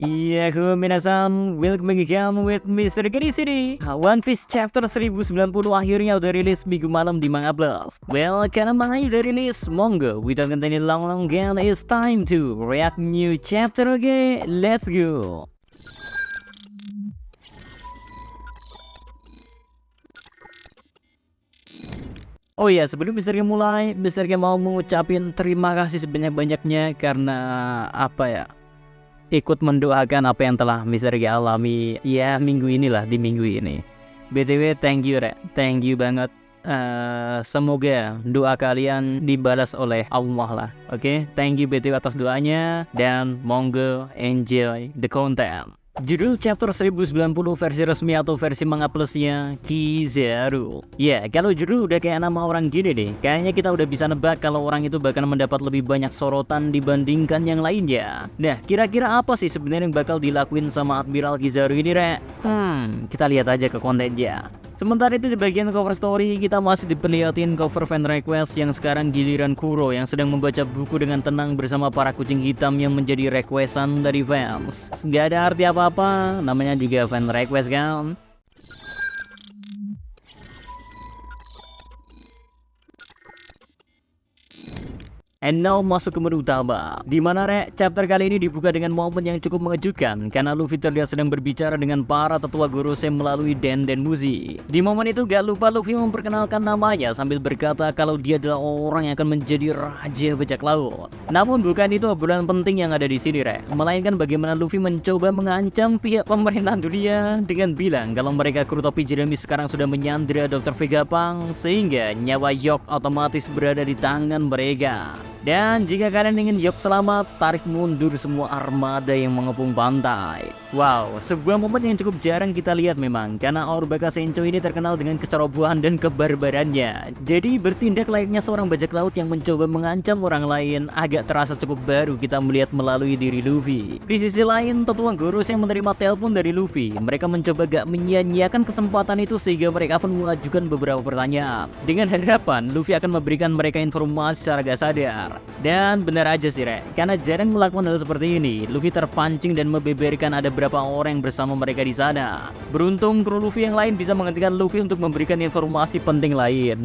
Iya, minasan, welcome back again with Mr. Gedi sini. One Piece chapter 1090 akhirnya udah rilis minggu malam di Manga Plus. Well, karena manganya udah rilis, monggo, without continuing long again, it's time to react new chapter, okay? Let's go. Oh iya, sebelum Mr. G mulai, Mr. G mau mengucapin terima kasih sebanyak-banyaknya karena apa ya? Ikut mendoakan apa yang telah Mr. G alami ya minggu inilah, di minggu ini. BTW thank you Rek, thank you banget. Semoga doa kalian dibalas oleh Allah lah. Oke, thank you BTW atas doanya. Dan monggo enjoy the content. Judul chapter 1090 versi resmi atau versi Manga Plusnya Kizaru. Ya, kalau judul udah kayak nama orang gini deh, kayaknya kita udah bisa nebak kalau orang itu bakal mendapat lebih banyak sorotan dibandingkan yang lainnya. Nah, kira-kira apa sih sebenarnya yang bakal dilakuin sama Admiral Kizaru ini, Rek? Kita lihat aja ke kontennya. Sementara itu di bagian cover story kita masih diperlihatin cover fan request yang sekarang giliran Kuro yang sedang membaca buku dengan tenang bersama para kucing hitam yang menjadi requestan dari fans. Gak ada arti apa-apa, namanya juga fan request kan. And now masuk ke menu utama, dimana Rek, chapter kali ini dibuka dengan momen yang cukup mengejutkan karena Luffy terlihat sedang berbicara dengan para tetua Gorosei melalui Den Muzi. Di momen itu gak lupa Luffy memperkenalkan namanya sambil berkata kalau dia adalah orang yang akan menjadi Raja Bajak Laut. Namun bukan itu obrolan penting yang ada di sini Rek, melainkan bagaimana Luffy mencoba mengancam pihak pemerintahan dunia dengan bilang kalau mereka kru topi jerami sekarang sudah menyandra Dr. Vegapunk sehingga nyawa York otomatis berada di tangan mereka. Dan jika kalian ingin York selamat, tarik mundur semua armada yang mengepung pantai. Wow, sebuah momen yang cukup jarang kita lihat memang, karena Orubaka Sencho ini terkenal dengan kecerobohan dan kebarbarannya. Jadi bertindak layaknya seorang bajak laut yang mencoba mengancam orang lain agak terasa cukup baru kita melihat melalui diri Luffy. Di sisi lain, tetua Gorosei yang menerima telepon dari Luffy, mereka mencoba gak menyia-nyiakan kesempatan itu sehingga mereka pun mengajukan beberapa pertanyaan. Dengan harapan, Luffy akan memberikan mereka informasi secara gak sadar. Dan benar aja sih Rek, karena jarang melakukan hal seperti ini, Luffy terpancing dan membeberkan ada berapa orang bersama mereka di sana. Beruntung kru Luffy yang lain bisa menghentikan Luffy untuk memberikan informasi penting lain.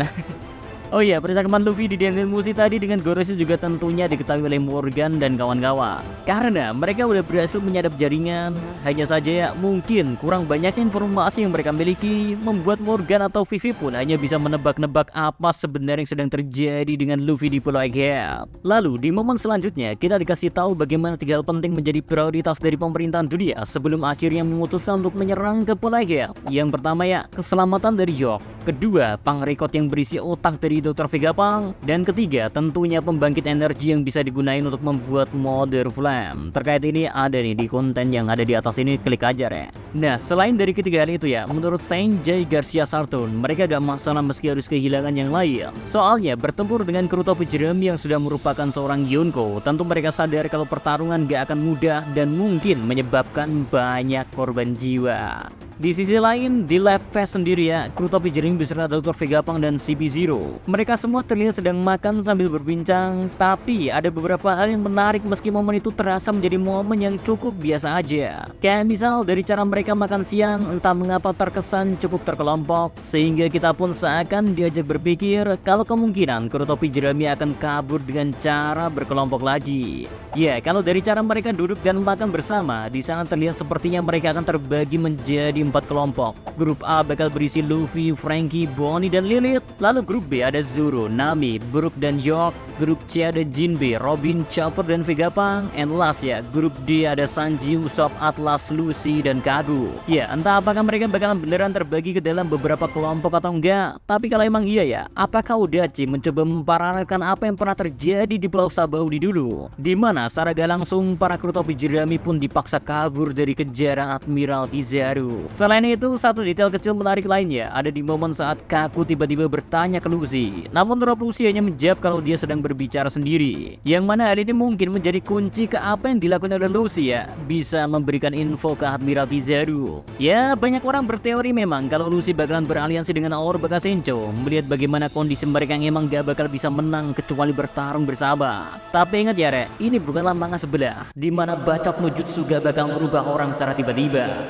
Oh iya, percakapan Luffy di Den Muzi tadi dengan Gorosei juga tentunya diketahui oleh Morgan dan kawan-kawan. Karena mereka udah berhasil menyadap jaringan, hanya saja ya mungkin kurang banyak informasi yang mereka miliki membuat Morgan atau Vivi pun hanya bisa menebak-nebak apa sebenarnya yang sedang terjadi dengan Luffy di Pulau Egghead. Lalu di momen selanjutnya kita dikasih tahu bagaimana 3 hal penting menjadi prioritas dari pemerintahan dunia sebelum akhirnya memutuskan untuk menyerang ke Pulau Egghead. Yang pertama ya, keselamatan dari York. Kedua, pangrekod yang berisi otak dari Dr. Vegapunk. Dan ketiga, tentunya pembangkit energi yang bisa digunain untuk membuat Mother Flame. Terkait ini ada nih di konten yang ada di atas ini, klik aja ya. Nah, selain dari ketiga hal itu ya, menurut Sanjay Garcia Sarton, mereka gak masalah meski harus kehilangan yang lain. Soalnya bertempur dengan kru topi jerami yang sudah merupakan seorang Yonko, tentu mereka sadar kalau pertarungan gak akan mudah dan mungkin menyebabkan banyak korban jiwa. Di sisi lain, di Lab Fest sendiri ya, kru topi jerami beserta Dr. Vegapunk dan CP0. Mereka semua terlihat sedang makan sambil berbincang, tapi ada beberapa hal yang menarik meski momen itu terasa menjadi momen yang cukup biasa aja. Kayak misal dari cara mereka makan siang, entah mengapa terkesan cukup terkelompok, sehingga kita pun seakan diajak berpikir kalau kemungkinan kru topi jerami akan kabur dengan cara berkelompok lagi. Ya, kalau dari cara mereka duduk dan makan bersama, di sana terlihat sepertinya mereka akan terbagi menjadi 4 kelompok. Grup A bakal berisi Luffy, Franky, Bonnie, dan Lilith. Lalu grup B ada Zoro, Nami, Brook, dan York. Grup C ada Jinbe, Robin, Chopper, dan Vegapunk. And last ya, grup D ada Sanji, Usopp, Atlas, Lucy, dan Kagu. Ya, entah apakah mereka bakalan beneran terbagi ke dalam beberapa kelompok atau enggak. Tapi kalau emang iya ya, apakah Odachi mencoba memparalelkan apa yang pernah terjadi di Pulau Sabaudi dulu? Dimana secara gak langsung para kru topi jerami pun dipaksa kabur dari kejaran Admiral Kizaru. Selain itu, satu detail kecil menarik lainnya ada di momen saat Kaku tiba-tiba bertanya ke Lucy Luffy. Namun Rob Luffy hanya menjawab kalau dia sedang berbicara sendiri. Yang mana hal ini mungkin menjadi kunci ke apa yang dilakukan oleh Luffy ya, bisa memberikan info ke Admiral Kizaru. Ya, banyak orang berteori memang kalau Luffy bakalan beraliansi dengan Oro Bakasencho, melihat bagaimana kondisi mereka yang emang gak bakal bisa menang kecuali bertarung bersama. Tapi ingat ya Rek, ini bukanlah manga sebelah, dimana bacot no jutsu gak bakal merubah orang secara tiba-tiba.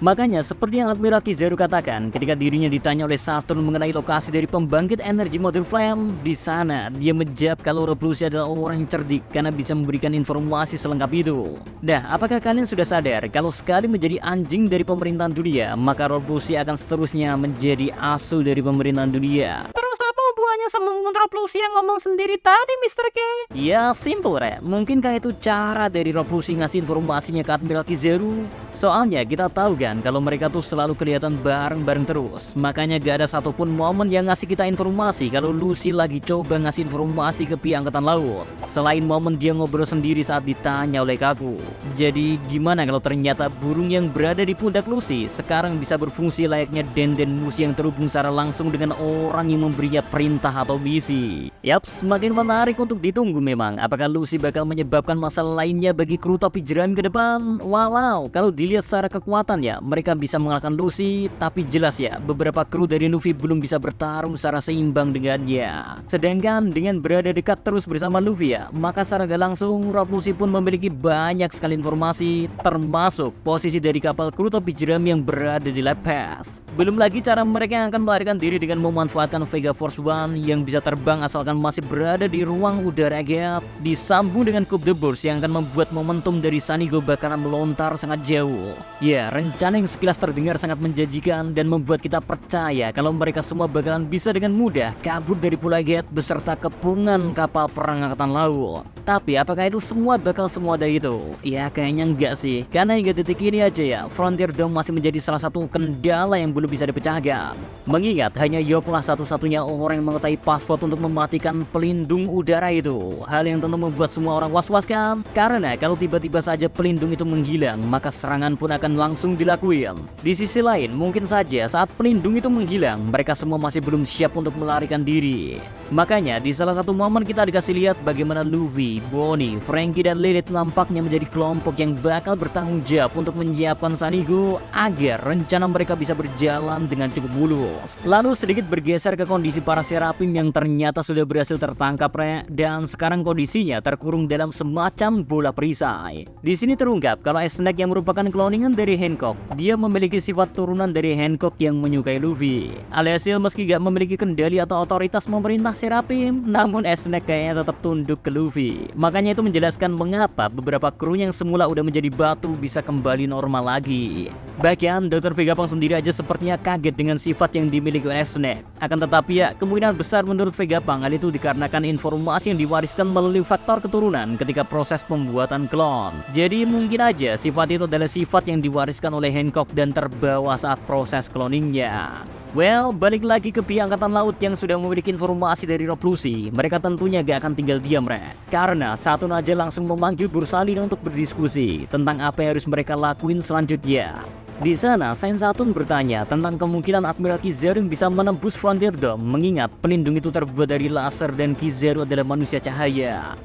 Makanya seperti yang Admiral Kizaru katakan ketika dirinya ditanya oleh Saturn mengenai lokasi dari pembangkit energi Mother Flame, di sana dia menjawab kalau Rob Lucy adalah orang yang cerdik karena bisa memberikan informasi selengkap itu. Nah, apakah kalian sudah sadar kalau sekali menjadi anjing dari pemerintahan dunia, maka Rob Lucy akan seterusnya menjadi asuh dari pemerintahan dunia? Terus apa hubungannya sama Rob Lucy yang ngomong sendiri tadi, Mr. K? Ya, simple Rek. Mungkinkah itu cara dari Rob Lucy ngasih informasinya ke Admiral Kizaru? Soalnya kita tahu kan kalau mereka tuh selalu kelihatan bareng-bareng terus. Makanya gak ada satupun momen yang ngasih kita informasi kalau Lucy lagi coba ngasih informasi ke pihak Angkatan Laut, selain momen dia ngobrol sendiri saat ditanya oleh Kaku. Jadi gimana kalau ternyata burung yang berada di pundak Lucy sekarang bisa berfungsi layaknya Denden Mushi yang terhubung secara langsung dengan orang yang memberinya perintah atau misi. Yap, semakin menarik untuk ditunggu memang. Apakah Lucy bakal menyebabkan masalah lainnya bagi kru topi jerami ke depan? Walau kalau dilihat secara kekuatan ya, mereka bisa mengalahkan Lucy, tapi jelas ya, beberapa kru dari Luffy belum bisa bertarung secara seimbang dengannya. Sedangkan dengan berada dekat terus bersama Luffy ya, maka secara gak langsung Rob Lucy pun memiliki banyak sekali informasi, termasuk posisi dari kapal kru topi jerami yang berada di Lab Pass. Belum lagi cara mereka yang akan melarikan diri dengan memanfaatkan Vega Force One yang bisa terbang asalkan masih berada di ruang udara gap, disambung dengan Coup de Bourse yang akan membuat momentum dari Sanigo bakalan melontar sangat jauh. Ya, rencana yang sekilas terdengar sangat menjanjikan dan membuat kita percaya kalau mereka semua bakalan bisa dengan mudah kabur dari Pulau Gate beserta kepungan kapal perang Angkatan Laut. Tapi apakah itu semua bakal semudah itu? Ya kayaknya enggak sih, karena hingga detik ini aja ya, Frontier Dome masih menjadi salah satu kendala yang belum bisa dipecahkan. Mengingat hanya Yop lah satu-satunya orang yang mengetahui password untuk mematikan pelindung udara itu. Hal yang tentu membuat semua orang was-was kan? Karena kalau tiba-tiba saja pelindung itu menghilang, maka serangan pun akan langsung dilakuin. Di sisi lain, mungkin saja saat pelindung itu menghilang, mereka semua masih belum siap untuk melarikan diri. Makanya di salah satu momen kita dikasih lihat bagaimana Luffy, Bonnie, Frankie, dan Lilith nampaknya menjadi kelompok yang bakal bertanggung jawab untuk menyiapkan Sanigo agar rencana mereka bisa berjalan dengan cukup mulus. Lalu sedikit bergeser ke kondisi para Serapim yang ternyata sudah berhasil tertangkap dan sekarang kondisinya terkurung dalam semacam bola perisai. Di sini terungkap kalau Snake yang merupakan cloningan dari Hancock, dia memiliki sifat turunan dari Hancock yang menyukai Luffy. Alhasil meski gak memiliki kendali atau otoritas memerintah Serapim, namun Snake kayaknya tetap tunduk ke Luffy. Makanya itu menjelaskan mengapa beberapa kru yang semula udah menjadi batu bisa kembali normal lagi. Bahkan Dr. Vegapunk sendiri aja sepertinya kaget dengan sifat yang dimiliki oleh Snake. Akan tetapi ya, kemungkinan besar menurut Vegapunk hal itu dikarenakan informasi yang diwariskan melalui faktor keturunan ketika proses pembuatan klon. Jadi mungkin aja sifat itu adalah sifat yang diwariskan oleh Hancock dan terbawa saat proses cloningnya. Well, balik lagi ke pihak Angkatan Laut yang sudah memiliki informasi dari Rob Lucy. Mereka tentunya gak akan tinggal diam, karena Saturn aja langsung memanggil Bursalina untuk berdiskusi tentang apa yang harus mereka lakuin selanjutnya. Di sana, Saint Saturn bertanya tentang kemungkinan Admiral Kizaru bisa menembus Frontier Dome, mengingat pelindung itu terbuat dari laser dan Kizaru adalah manusia cahaya.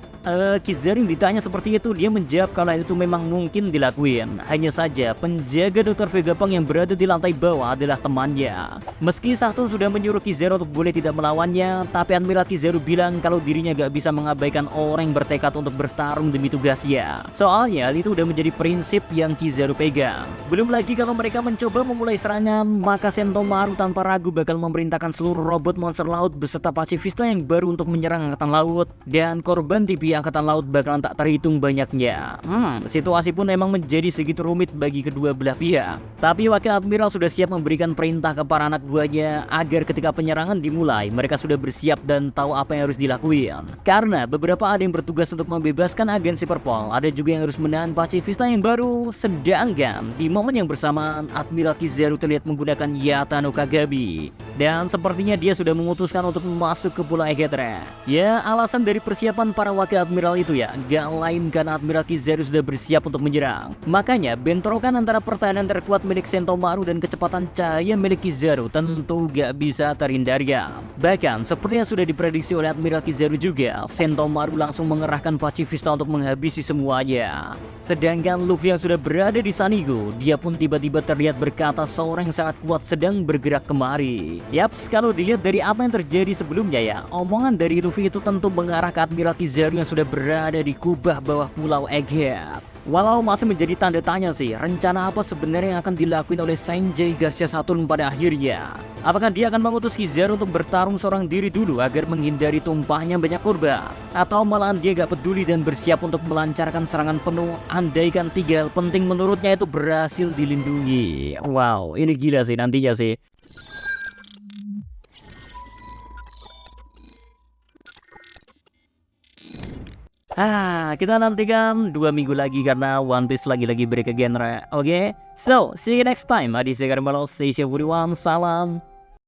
Kizaru ditanya seperti itu, dia menjawab kalau itu memang mungkin dilakuin. Hanya saja penjaga Dr. Vegapunk yang berada di lantai bawah adalah temannya. Meski Saturn sudah menyuruh Kizaru untuk boleh tidak melawannya, tapi Admiral Kizaru bilang kalau dirinya gak bisa mengabaikan orang yang bertekad untuk bertarung demi tugasnya. Soalnya hal itu udah menjadi prinsip yang Kizaru pegang. Belum lagi kalau mereka mencoba memulai serangan, maka Sentomaru tanpa ragu bakal memerintahkan seluruh robot monster laut beserta pasifista yang baru untuk menyerang Angkatan Laut, dan korban di pihak Angkatan Laut bakalan tak terhitung banyaknya. Situasi pun emang menjadi segitu rumit bagi kedua belah pihak. Tapi Wakil Admiral sudah siap memberikan perintah ke para anak buahnya agar ketika penyerangan dimulai, mereka sudah bersiap dan tahu apa yang harus dilakuin. Karena beberapa ada yang bertugas untuk membebaskan agen Superpol, ada juga yang harus menahan pasifista yang baru. Sedangkan di momen yang bersamaan, Admiral Kizaru terlihat menggunakan Yata no Kagabi. Dan sepertinya dia sudah memutuskan untuk masuk ke Pulau Egetra. Ya, alasan dari persiapan para Wakil Admiral itu ya gak lain karena Admiral Kizaru sudah bersiap untuk menyerang. Makanya bentrokan antara pertahanan terkuat milik Sentomaru dan kecepatan cahaya milik Kizaru tentu gak bisa terhindarkan. Bahkan seperti yang sudah diprediksi oleh Admiral Kizaru juga, Sentomaru langsung mengerahkan pacifista untuk menghabisi semuanya. Sedangkan Luffy yang sudah berada di Sanigo, dia pun tiba-tiba terlihat berkata seorang yang sangat kuat sedang bergerak kemari. Yaps, kalau dilihat dari apa yang terjadi sebelumnya ya, omongan dari Luffy itu tentu mengarah ke Admiral Kizaru yang sudah berada di kubah bawah pulau Egghead. Walau masih menjadi tanda tanya sih, rencana apa sebenarnya yang akan dilakuin oleh Sanjay Garcia Saturn pada akhirnya. Apakah dia akan mengutus Kizaru untuk bertarung seorang diri dulu agar menghindari tumpahnya banyak korban? Atau malahan dia gak peduli dan bersiap untuk melancarkan serangan penuh andaikan 3 hal penting menurutnya itu berhasil dilindungi? Wow, ini gila sih nantinya sih. Kita nantikan 2 minggu lagi karena One Piece lagi-lagi break ke genre. Oke? So, see you next time. Adi Segar Malos, Salam.